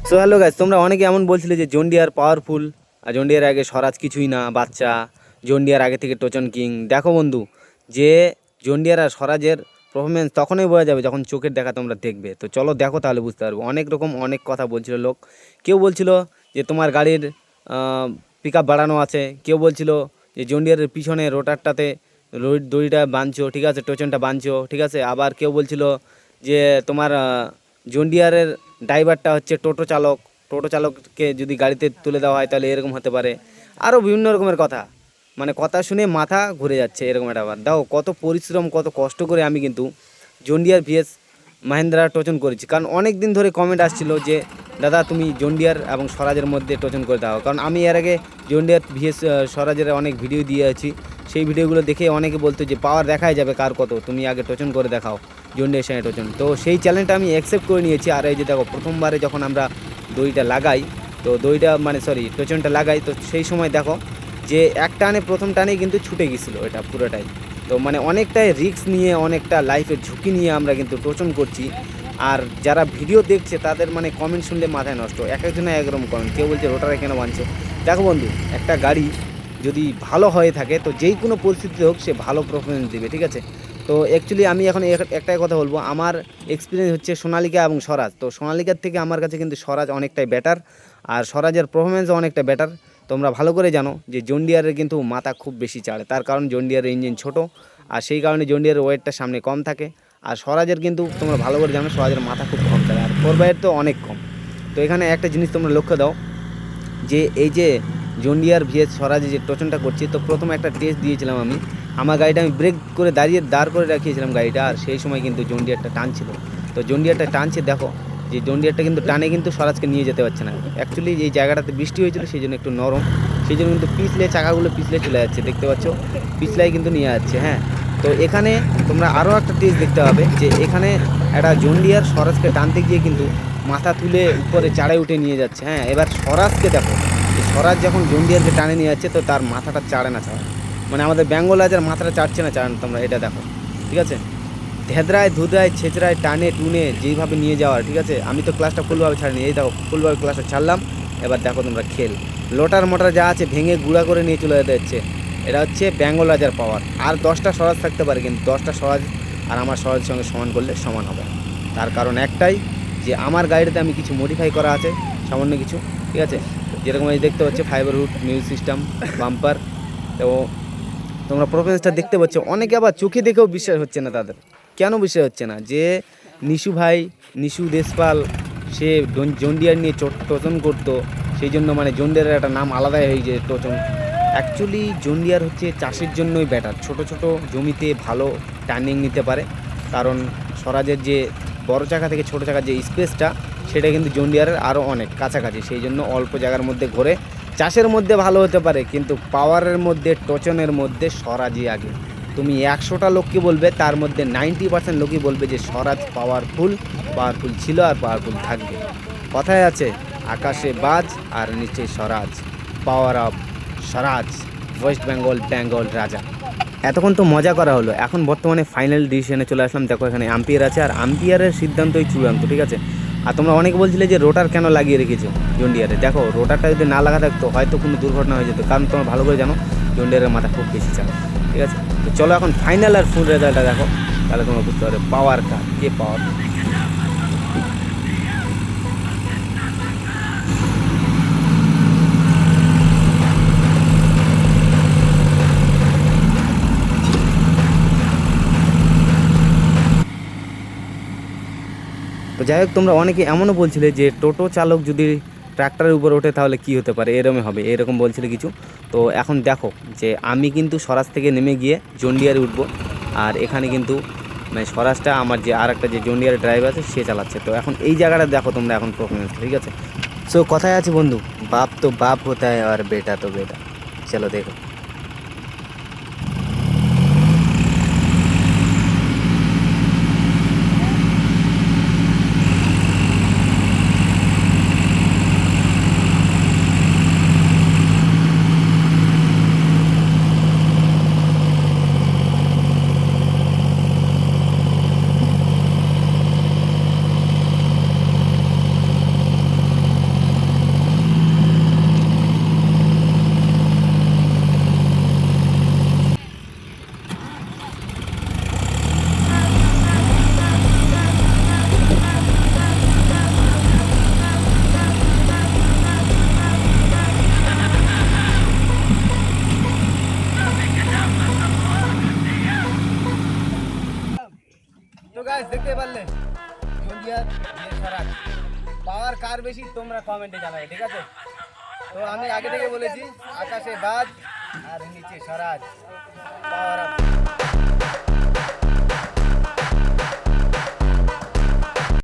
So hello guys, তোমরা অনেকে এমন বলছিলে যে জন ডিয়ার পাওয়ারফুল, আর জন ডিয়ার আগে স্বরাজ কিছুই না, বাচ্চা। জন ডিয়ার আগে থেকে টোচন কিং। দেখো বন্ধু, যে জন ডিয়ার আর স্বরাজের পারফরমেন্স তখনই বোঝা যাবে যখন চোখের দেখা তোমরা দেখবে। তো চলো দেখো, তাহলে বুঝতে পারবো। অনেক রকম অনেক কথা বলছিল লোক। কেউ বলছিল যে তোমার গাড়ির পিক আপ বাড়ানো আছে, কেউ বলছিল যে জন ডিয়ারের পিছনে রোটারটাতে দড়িটা বাঁধছো, ঠিক আছে, টোচনটা বাঁধছো, ঠিক আছে। আবার কেউ বলছিল যে তোমার জন ডিয়ারের ড্রাইভারটা হচ্ছে টোটো চালক, টোটো চালককে যদি গাড়িতে তুলে দেওয়া হয় তাহলে এরকম হতে পারে। আরও বিভিন্ন রকমের কথা, মানে কথা শুনে মাথা ঘুরে যাচ্ছে এরকম একটা ব্যাপার। দাও কত পরিশ্রম কত কষ্ট করে আমি কিন্তু জন ডিয়ার ভিএস মাহিন্দ্রা টোচন করেছি। কারণ অনেক দিন ধরে কমেন্ট আসছিল যে দাদা তুমি জন ডিয়ার এবং স্বরাজের মধ্যে টোচন করে দাও। কারণ আমি এর আগে জন ডিয়ার ভিএস স্বরাজের অনেক ভিডিও দিয়ে আছি, সেই ভিডিওগুলো দেখে অনেকে বলতো যে পাওয়ার দেখাই যাবে কার কত, তুমি আগে টোচন করে দেখাও জন ডিয়ার সঙ্গে টোচন। তো সেই চ্যালেঞ্জটা আমি অ্যাকসেপ্ট করে নিয়েছি। আর এই যে দেখো, প্রথমবারে যখন আমরা দড়িটা লাগাই, তো দড়িটা মানে সরি টোচনটা লাগাই, তো সেই সময় দেখো যে এক টানে প্রথম টানেই কিন্তু ছুটে গেছিলো এটা পুরোটাই। তো মানে অনেকটাই রিস্ক নিয়ে, অনেকটা লাইফের ঝুঁকি নিয়ে আমরা কিন্তু টোচন করছি। আর যারা ভিডিও দেখছে তাদের মানে কমেন্ট শুনলে মাথায় নষ্ট, এক একজনে একরকম কমেন্ট। কেউ বলছে রোটারে কেন বানছো। দেখো বন্ধু, একটা গাড়ি যদি ভালো হয়ে থাকে তো যেই কোনো পরিস্থিতিতে হোক সে ভালো পারফরমেন্স দেবে, ঠিক আছে। তো অ্যাকচুয়ালি আমি এখন একটাই কথা বলবো, আমার এক্সপিরিয়েন্স হচ্ছে সোনালিকা এবং স্বরাজ। তো সোনালিকার থেকে আমার কাছে কিন্তু স্বরাজ অনেকটাই বেটার, আর স্বরাজের পারফরমেন্সও অনেকটা বেটার। তোমরা ভালো করে জানো যে জন ডিয়ারের কিন্তু মাথা খুব বেশি চাড়ে, তার কারণ জন ডিয়ারের ইঞ্জিন ছোটো, আর সেই কারণে জন ডিয়ারের ওয়েটটা সামনে কম থাকে। আর স্বরাজের কিন্তু তোমরা ভালো করে জানো স্বরাজের মাথা খুব কম থাকে, আর ফোর বাইয়ের তো অনেক কম। তো এখানে একটা জিনিস তোমরা লক্ষ্য দাও, যে এই যে জন ডিয়ার ভিএস স্বরাজে যে টোচনটা করছি, তো প্রথমে একটা টেস্ট দিয়েছিলাম আমি। আমার গাড়িটা আমি ব্রেক করে দাঁড় করে রাখিয়েছিলাম গাড়িটা, আর সেই সময় কিন্তু জন ডিয়ারটা টানছিল। তো জন ডিয়ারটা টানছে, দেখো যে জন ডিয়ারটা কিন্তু টানে কিন্তু স্বরাজকে নিয়ে যেতে পারছে না। অ্যাকচুয়ালি এই জায়গাটাতে বৃষ্টি হয়েছিল সেই জন্য একটু নরম, সেই জন্য কিন্তু পিছলে চাকাগুলো পিছলে চলে যাচ্ছে, দেখতে পাচ্ছ পিছলাই কিন্তু নিয়ে যাচ্ছে। হ্যাঁ, তো এখানে তোমরা আরও একটা টেস্ট দেখতে হবে, যে এখানে একটা জন ডিয়ার স্বরাজকে টানতে গিয়ে কিন্তু মাথা তুলে উপরে চাড়ে উঠে নিয়ে যাচ্ছে। হ্যাঁ, এবার স্বরাজকে দেখো, স্বরাজ যখন জন ডিয়ারকে টানে নিয়ে যাচ্ছে তো তার মাথাটা চাড়ে না চাড়ে, মানে আমাদের বেঙ্গল রাজার মাথাটা চাড়ছে না চাড়ে না, তোমরা এটা দেখো, ঠিক আছে। ধেদরায় ধুদরায় ছেঁচড়ায় টানে টুনে যেইভাবে নিয়ে যাওয়ার, ঠিক আছে। আমি তো ক্লাসটা ফুলভাবে ছাড়িনি, এই দেখো ফুলভাবে ক্লাসটা ছাড়লাম। এবার দেখো তোমরা খেল, লোটার মোটার যা আছে ভেঙে গুঁড়া করে নিয়ে চলে যেতে হচ্ছে। এটা হচ্ছে বেঙ্গল রাজার পাওয়ার। আর 10টা স্বরাজ থাকতে পারে, কিন্তু 10টা স্বরাজ আর আমার স্বরাজের সঙ্গে সমান করলে সমান হবে না। তার কারণ একটাই, যে আমার গাড়িতে আমি কিছু মডিফাই করা আছে সামান্য কিছু, ঠিক আছে। যেরকম এই দেখতে পাচ্ছ fibre hood, music system, bumper. তো তোমরা পারফরমেন্সটা দেখতে পাচ্ছ, অনেকে আবার চোখে দেখেও বিশ্বাস হচ্ছে না তাদের। কেন বিশ্বাস হচ্ছে না? যে নিশু ভাই, নিশু দেশপাল, সে জন ডিয়ার নিয়ে টোচন করতো, সেই জন্য মানে জন ডিয়ারের একটা নাম আলাদাই হয়ে যায় টোচন। অ্যাকচুয়ালি জন ডিয়ার হচ্ছে চাষের জন্যই ব্যাটার, ছোট ছোট জমিতে ভালো টার্নিং নিতে পারে। কারণ স্বরাজের যে বড় চাকা থেকে ছোট চাকার যে স্পেসটা, সেটা কিন্তু জন ডিয়ারের আরও অনেক কাছাকাছি, সেই জন্য অল্প জায়গার মধ্যে ঘোরে। চাষের মধ্যে ভালো হতে পারে, কিন্তু পাওয়ারের মধ্যে টোচনের মধ্যে স্বরাজই আগে। তুমি 100টা লোককে বলবে, তার মধ্যে 90% লোকই বলবে যে স্বরাজ পাওয়ারফুল ছিল আর পাওয়ারফুল থাকবে। কথায় আছে আকাশে বাজ আর নিচে Swaraj, power of Swaraj, West Bengal Bengal রাজা। এতক্ষণ তো মজা করা হলো, এখন বর্তমানে ফাইনাল ডিসিশনে চলে আসলাম। দেখো এখানে আম্পিয়ার আছে, আর আম্পিয়ারের সিদ্ধান্তই চূড়ান্ত, ঠিক আছে। আর তোমরা অনেকে বলছিলে যে রোটার কেন লাগিয়ে রেখেছো জন ডিয়ারে। দেখো রোটারটা যদি না লাগা থাকতো হয়তো কোনো দুর্ঘটনা হয়ে যেত, কারণ তোমরা ভালো করে জানো জন ডিয়ারের মাথা খুব বেশি চায়, ঠিক আছে। তো চলো এখন ফাইনাল আর ফুল রেজাল্টটা দেখো, তাহলে তোমরা বুঝতে পারবে পাওয়ার কার, কে পাওয়ার। তো যাই হোক, তোমরা অনেকে এমনও বলছিলে যে টোটো চালক যদি ট্রাক্টরের উপর ওঠে তাহলে কি হতে পারে, এরকমই হবে, এরকম বলছিলে কিছু। তো এখন দেখো যে আমি কিন্তু স্বরাজ থেকে নেমে গিয়ে জন ডিয়ারে উঠবো, আর এখানে কিন্তু মানে স্বরাজটা আমার যে আর একটা যে জন ডিয়ারের ড্রাইভার আছে সে চালাচ্ছে। তো এখন এই জায়গাটা দেখো তোমরা এখন পারফরমেন্স, ঠিক আছে। সো কথায় আছে বন্ধু, বাপ তো বাপ হতা হয় আর বেটা তো বেটা। চলো দেখো। পাওয়ার কার বেশি তোমরা কমেন্টে জানাবে, ঠিক আছে? তো আমি আগে থেকে বলেছি, আকাশে বাজ আর নিচে স্বরাজ, পাওয়ার আপ।